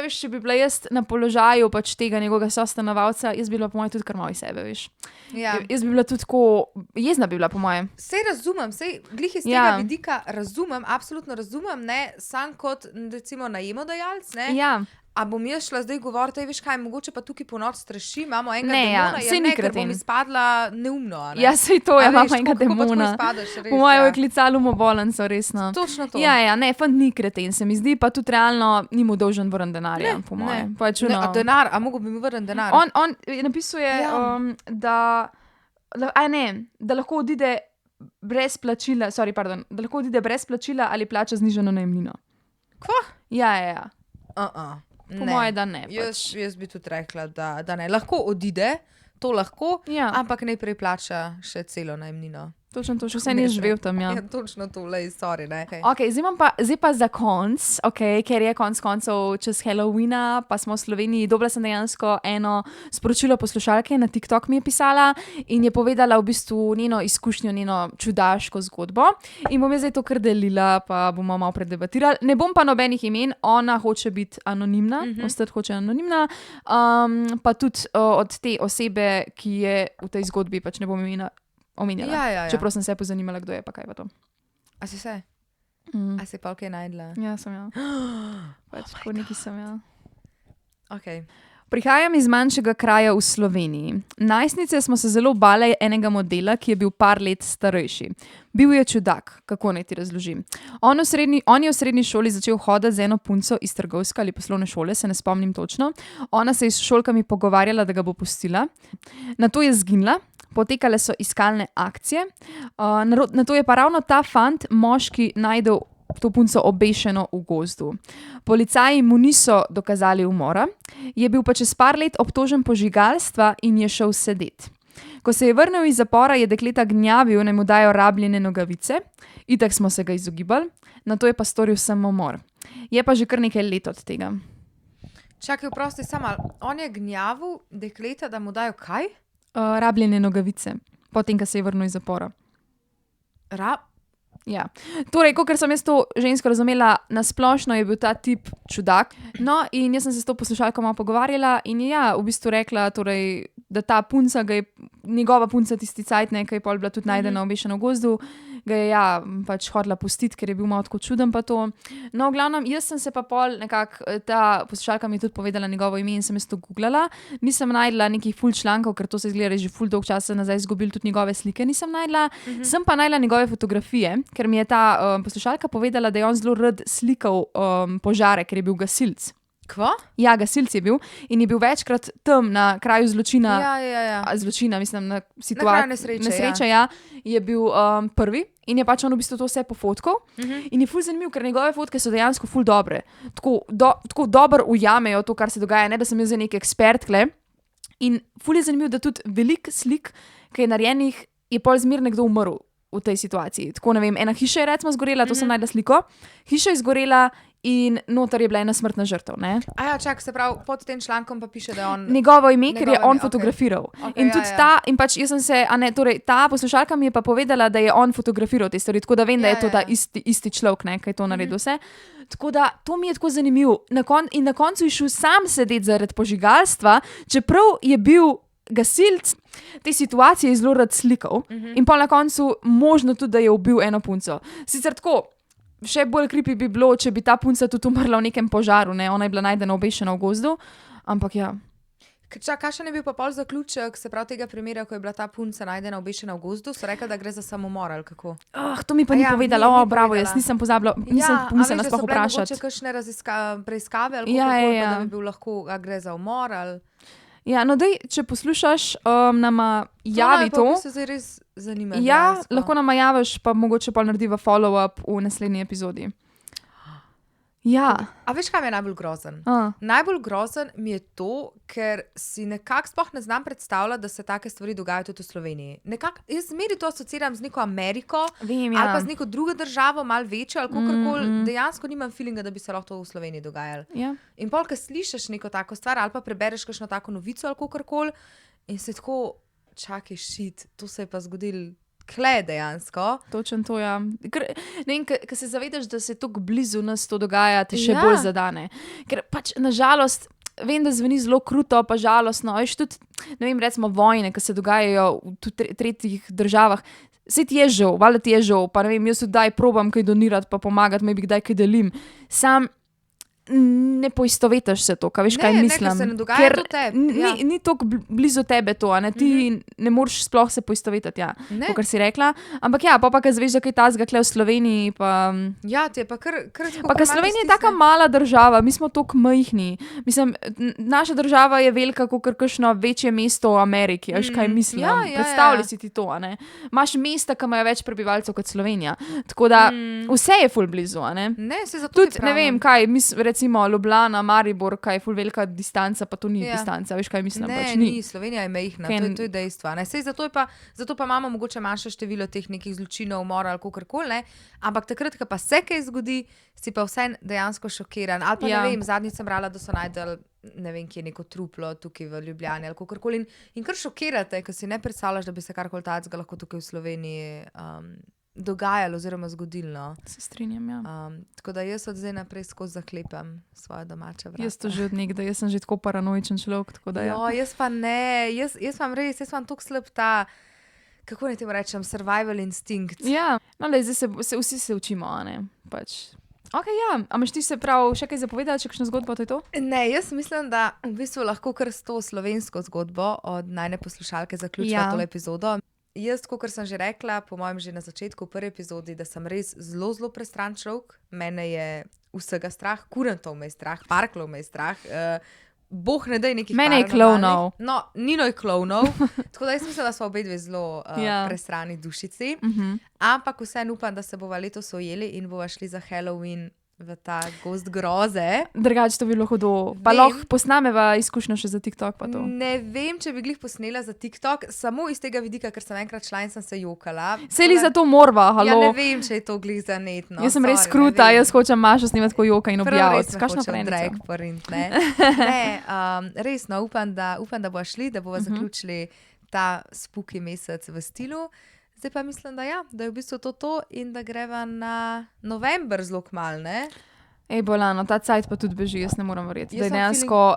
Veš, če bi bila jaz na položaju pač tega njegovega sostanovalca, jaz bi bila po mojem tudi kar malo iz sebe, veš.
Ja.
Jaz bi bila tudi tako, jezna bi bila po mojem.
Sej razumem, glih iz tega vidika razumem, absolutno razumem, ne, sam kot recimo najemodajalec, ne.
Ja.
A bom jaz šla zdaj govoriti, veš kaj, mogoče pa tukaj po noč straši, imamo enega
Ne, ja,
demona,
saj ni
ker bom
kreten.
izpadla neumno, a ne.
Ja, sej to,
A
imamo
veš,
enega
kako pa tako
demona.
izpadeš, res,
Po mojem
ja.
je klicalo umobolenco, resno.
Točno to.
Ja, ne, fant ni kreten, se mi zdi, pa tudi realno ni mu dolžen vrniti denarja, po mojem. Pač,
Ne, a denar, a mogo bi mi vrniti denar?
On napisuje, da lahko odide brez plačila, da lahko odide brez plačila ali plača znižano najemnino.
Kva?
Ja. Po
Ne.
moje, da ne. Pač.
Jaz bi tudi rekla, da ne. Lahko odide, to lahko,
Ja.
ampak najprej plača še celo najemnino.
Točno to, še vse ni živel tam, ja.
Ja, točno to, lej, sorry, ne.
Okay, zdaj pa za konc, ker je konc koncev čez Halloweena, pa smo v Sloveniji, dobila sem dejansko eno sporočilo poslušalke, na TikTok mi je pisala in je povedala v bistvu njeno izkušnjo, njeno čudaško zgodbo. In bom jaz zdaj to kar delila, pa bomo malo predebatirali. Ne bom pa nobenih imen, ona hoče biti anonimna, ostati hoče anonimna, pa tudi od te osebe, ki je v tej zgodbi, pač ne bom imena omenjala.
Ja.
Čeprav sem se pozanimala, kdo je, pa kaj pa to.
A si se? A si pa kaj najdla?
Ja, sem ja. Pač tako neki sem ja.
Okay.
Prihajam iz manjšega kraja v Sloveniji. Najstnice smo se zelo bale enega modela, ki je bil par let starejši. Bil je čudak, kako naj ti razložim. On je v srednji šoli začel hoditi z eno punco iz trgovske ali poslovne šole, se ne spomnim točno. Ona se je s šolkami pogovarjala, da ga bo pustila. Nato je zginila. Potekale so iskalne akcije, nato je pa ravno ta fant, moški, najdel to punco obešeno v gozdu. Policaji mu niso dokazali umora, je bil pa čez par let obtožen požigalstva in je šel sedeti. Ko se je vrnil iz zapora, je dekleta gnjavil, naj mu dajo rabljene nogavice, itak smo se ga izogibali, nato je pa storil samomor. Je pa že kar nekaj let od tega.
Čakaj, vprosti, sama, on je gnjavil dekleta, da mu dajo kaj?
Rabljene nogavice, potem, ko se je vrnil iz zapora. Ja. Torej, kot sem jaz to žensko razumela, nasplošno je bil ta tip čudak. No, in jaz sem se s to poslušalko malo pogovarjala in ja, v bistvu rekla, torej, da ta punca, njegova punca tisti cajt, ki je pol bila tudi najdena obešena v gozdu, ga je pač hodila pustiti, ker je bil malo tako čuden pa to. No, v glavnem, jaz sem se pa pol nekako, ta poslušalka mi je tudi povedala njegovo ime in sem jaz to googlala. Nisem najdla nekih ful člankov, ker to se izgleda že ful dolg časa nazaj izgubil, tudi njegove slike nisem najdla. Sem pa najdla njegove fotografije, ker mi je ta poslušalka povedala, da je on zelo rad slikal požare, ker je bil gasilec.
Kva?
Ja, gasilec je bil in je bil večkrat tam na kraju zločina.
Ja.
Zločina, mislim, na
kraju
nesreče, ja. Je bil prvi in je pač on v bistvu to vse pofotkal. In je ful zanimiv, ker njegove fotke so dejansko ful dobre. Tako dobro ujamejo to, kar se dogaja, ne da sem jaz nek ekspert, kle. In ful je zanimiv, da tudi veliko slik, ki je narejenih, je pol zmer nekdo umrl v tej situaciji. Tako, ne vem, ena hiša je recimo zgorela, to sem najdla sliko. Hiša je zgorela in noter je bila ena smrtna žrtev, ne?
Čak, se pravi, pod tem člankom pa piše, da je on...
Njegovo ime, ker je on fotografiral.
Okay,
in tudi in pač jaz sem se, torej ta poslušalka mi je pa povedala, da je on fotografiral te stvari, tako da vem, da je to ta isti človek, ne, ki je to naredil vse. Tako da, to mi je tako zanimivo. In na koncu je šel sam sedeti zaradi požigalstva, čeprav je bil gasilc, te situacije je zelo rad slikal in pa na koncu možno tudi, da je ubil eno punco. Sicer tako, še bolj creepy bi bilo, če bi ta punca tudi umrla v nekem požaru, ne, ona je bila najdena obešena v gozdu, ampak ja.
Kakšen je bil pa pol zaključek, se pravi tega primera, ko je bila ta punca najdena obešena v gozdu, so rekli, da gre za samomor ali kako?
To mi pa ni povedala, bravo, jaz nisem pozabila, nisem pomislila sploh vprašati.
Mogoče kakšne preiskave ali kako, da bi bil lahko, a gre za umor ali...
Ja, no dej, če poslušaš, nama javi to.
To se res zanima.
Ja, lahko nama javiš, pa mogoče pol narediva follow-up v naslednji epizodi. Ja.
A veš, kaj mi je najbolj grozen? Najbolj grozen mi je to, ker si nekako sploh ne znam predstavljati, da se take stvari dogajajo tudi v Sloveniji. Jaz zmeri to asociiram z neko Ameriko, ali pa z neko drugo državo, malo večjo, ali kakorkoli. Dejansko nimam feelinga, da bi se lahko to v Sloveniji dogajalo.
Ja.
In pol, ko slišiš neko tako stvar, ali pa prebereš kakšno tako novico, ali kakorkoli, in se tako, čakaj, shit, to se je pa zgodilo. Kle dejansko.
Točno to, ja. Ker se zavedaš, da se tako blizu nas to dogaja, te še bolj zadane. Ker pač nažalost, vem, da zveni zelo kruto, pa žalostno, veš tudi, ne vem, recimo vojne, ki se dogajajo v tretjih državah, saj ti je žal, valjda ti je žal, pa ne vem, jaz tudi daj probam kaj donirati, pa pomagati, maybe kdaj kaj delim. Sam ne poistovetiš se to, kaj veš, kaj mislim.
Ne, ker se ne dogaja to tebi.
Ni toliko blizu tebe to, a ne, ti ne moreš sploh se poistovetiti, ja, kakor si rekla. Ampak ja, pa kaj zveš, da kaj tazga kle v Sloveniji, pa...
Ja, ti je pa kar
pa ker Slovenija je taka mala država, mi smo toliko majhni. Mislim, naša država je velika kakor kakšno večje mesto v Ameriki, veš, kaj mislim. Predstavljaj si ti to, a ne. Imaš mesta, ki imajo več prebivalcev kot Slovenija. Tako da, vse je ful blizu, a ne.
Ne, se zato
tudi, ne vem, kaj, recimo Ljubljana, Maribor, kaj je ful velika distanca, pa to ni distanca, veš kaj mislim?
Ne,
pač
ni, Slovenija je majhna, to je dejstvo. Zato pa imamo mogoče manjše število teh nekih zločinov, umora ali kakorkoli, ne, ampak takrat, ko pa se kaj zgodi, si pa vse dejansko šokiran. Ali pa ne vem, zadnjič sem brala, da so najdel, ne vem, kje je neko truplo tukaj v Ljubljani ali kakorkoli in kar šokirate, ko si ne predstavljaš, da bi se karkoli takega lahko tukaj v Sloveniji dogajalo oziroma zgodilo.
Se strinjam, ja.
Tako da jaz od zdaj naprej skozi zaklepam svoje domače vrata.
Jaz to že od nekdaj, jaz sem že tako paranoičen človek, tako da ja.
Jaz pa ne, jaz imam toliko slab ta, kako naj temu rečem, survival instinct.
Ja, no le, zdaj vsi se učimo, a ne, pač. Ok, ja, a imaš ti se prav še kaj zapovedati, če kakšno zgodbo, to je to?
Ne, jaz mislim, da v bistvu lahko kar s to slovensko zgodbo od najne poslušalke zaključila tole epizodo. Jaz, kot sem že rekla, po mojem že na začetku prve epizodi, da sem res zelo, zelo prestran človek. Mene je vsega strah, kurentov me je strah, parklov me je strah, boh ne daj nekih
mene je klovnov.
No, Nino je klovnov, tako da jaz mislim, da smo obe dve zelo prestrani dušici. Ampak vseeno upam, da se bova letos ujeli in bova šli za Halloween v ta gozd groze.
Drugače to bi bilo hudo. Pa lahko posnameva izkušnjo še za TikTok pa to.
Ne vem, če bi glih posnela za TikTok, samo iz tega vidika, ker sem enkrat šla in sem se jokala.
Sej li za to morva, halo?
Ja, ne vem, če je to glih za netno.
Jaz sem res kruta, jaz hočem Mašo snimati tako joka in objaviti. Kakšna prenica?
Ne, resno, upam, da bo šli, da bova zaključili ta spooky mesec v stilu. Zdaj pa mislim, da je v bistvu to in da greva na november zelo kmalu, ne?
Ej, bolano, ta cajt pa tudi beži, jaz ne morem verjeti. Da je
Jaz imam
dejansko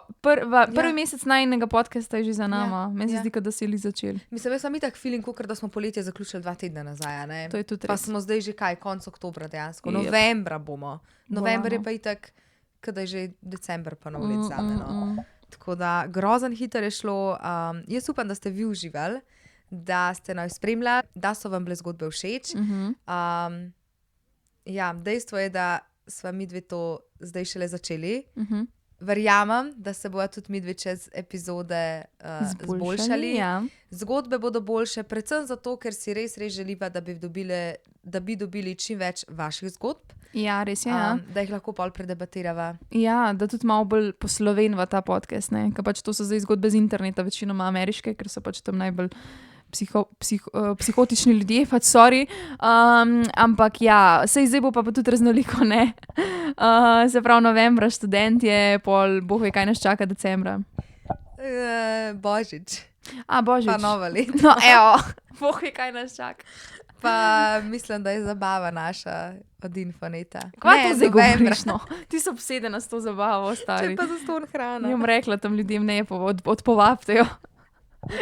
prvi mesec najinega podcasta je že za nama. Meni se
ja.
zdi, kot da si li začeli.
Mislim, jaz sem itak feeling, kot da smo poletje zaključili 2 tedna nazaj, ne?
To je tudi
Pa
res.
smo zdaj že konec oktobra dejansko.
Jep.
Novembra bomo. November je
Bolano.
pa itak, kada je že december pa nov let zame, no. Tako da grozen hiter je šlo. Jaz upam, da ste vi uživali, da ste nas spremljali, da so vam bile zgodbe všeč. Ja, dejstvo je, da sva midve to zdaj šele začeli. Verjamem, da se bojo tudi midve čez epizode zboljšali.
Ja.
Zgodbe bodo boljše, predvsem zato, ker si res želiva, da bi dobili čim več vaših zgodb,
Ja, res je. Ja.
da jih lahko pol predebatirava.
Ja, da tudi malo bolj poslovenva ta podcast, ne? Ker pač to so zdaj zgodbe z interneta, večinoma ameriške, ker so pač tam najbolj psihotični ljudje, pač sorry. Ampak ja, sej zdaj bo pa tudi raznoliko, ne? Se pravi novembra študentje, pol boh ve, kaj nas čaka decembra.
Božič,
Božič.
pa novo leto.
No, evo, boh ve, kaj nas čaka.
Pa mislim, da je zabava naša od Infoneta.
Kaj to zdaj
novembra.
govoriš, no? Ti so obsedena s to zabavo,
Če
stari.
pa za ston hrana.
Jim rekla tam ljudem, ne, odpovabite jo.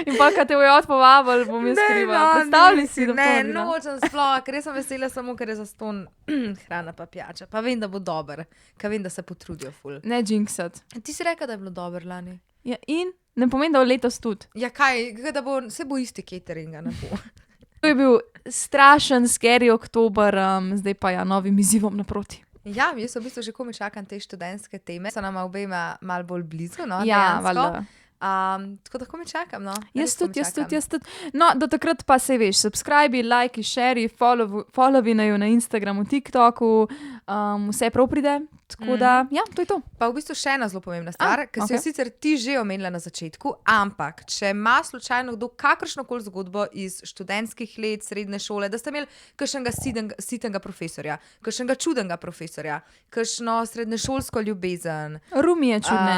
In pa, kad te bojo odpovabili, bom jaz kriva. Predstavljaj si, da
Ne,
to
nočem sploh, ker res sem vesela samo, ker je za ston hrana pa pijača. Pa vem, da bo dober, ker vem, da se potrudijo ful.
Ne jinxat.
Ti si rekel, da je bilo dober lani.
Ja, in ne pomeni, da bo letos tudi.
Ja, kaj, da bo, se bo isti cateringa, ne bo.
To je bil strašen, scary oktober, zdaj pa ja, novim izzivom naproti.
Ja, jaz v bistvu že komaj čakam te študentske teme, so nama obema malo bolj blizu, no,
Ja,
dejansko.
valjda.
Tako da komaj čakam, no.
Jaz
Res komaj čakam.
tudi. No, do takrat pa se veš, subscribe, like, share, followi naju na Instagramu, TikToku, vse prav pride. Tako da, ja, to je to.
Pa v bistvu še ena zelo pomembna stvar, ki si jo
okej.
sicer ti že omenila na začetku, ampak če ima slučajno kdo kakršnokoli zgodbo iz študentskih let, srednje šole, da ste imeli kakšnega sitnega profesorja, kakšnega čudnega profesorja, kakšno srednješolsko ljubezen.
Rumi je čudne.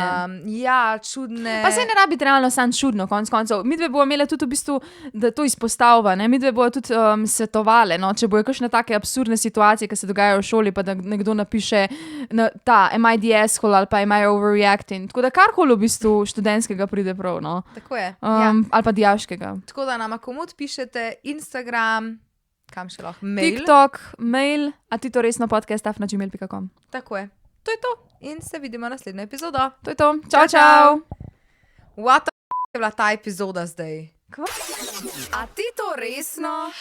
Ja, čudne.
Pa se ne rabi realno samo čudno, konc koncev. Midve bojo imele tudi v bistvu, da to izpostavlja, ne? Midve bojo tudi svetovale, no? Če bojo kakšne take absurdne situacije, ki se dogajajo v šoli, pa da nekdo napiše am I the asshole ali pa am I overreacting. Tako da karkoli v bistvu študentskega pride prav, no?
Tako je. Ja.
Ali pa dijaškega.
Tako da nama komod pišete Instagram, kam še lahko, mail.
TikTok, mail, a ti to resno podcast@gmail.com.
Tako je. To je to. In se vidimo naslednjo epizodo.
To je to. Čau, čau.
What the je bila ta epizoda zdaj?
Kva?
A ti to resno?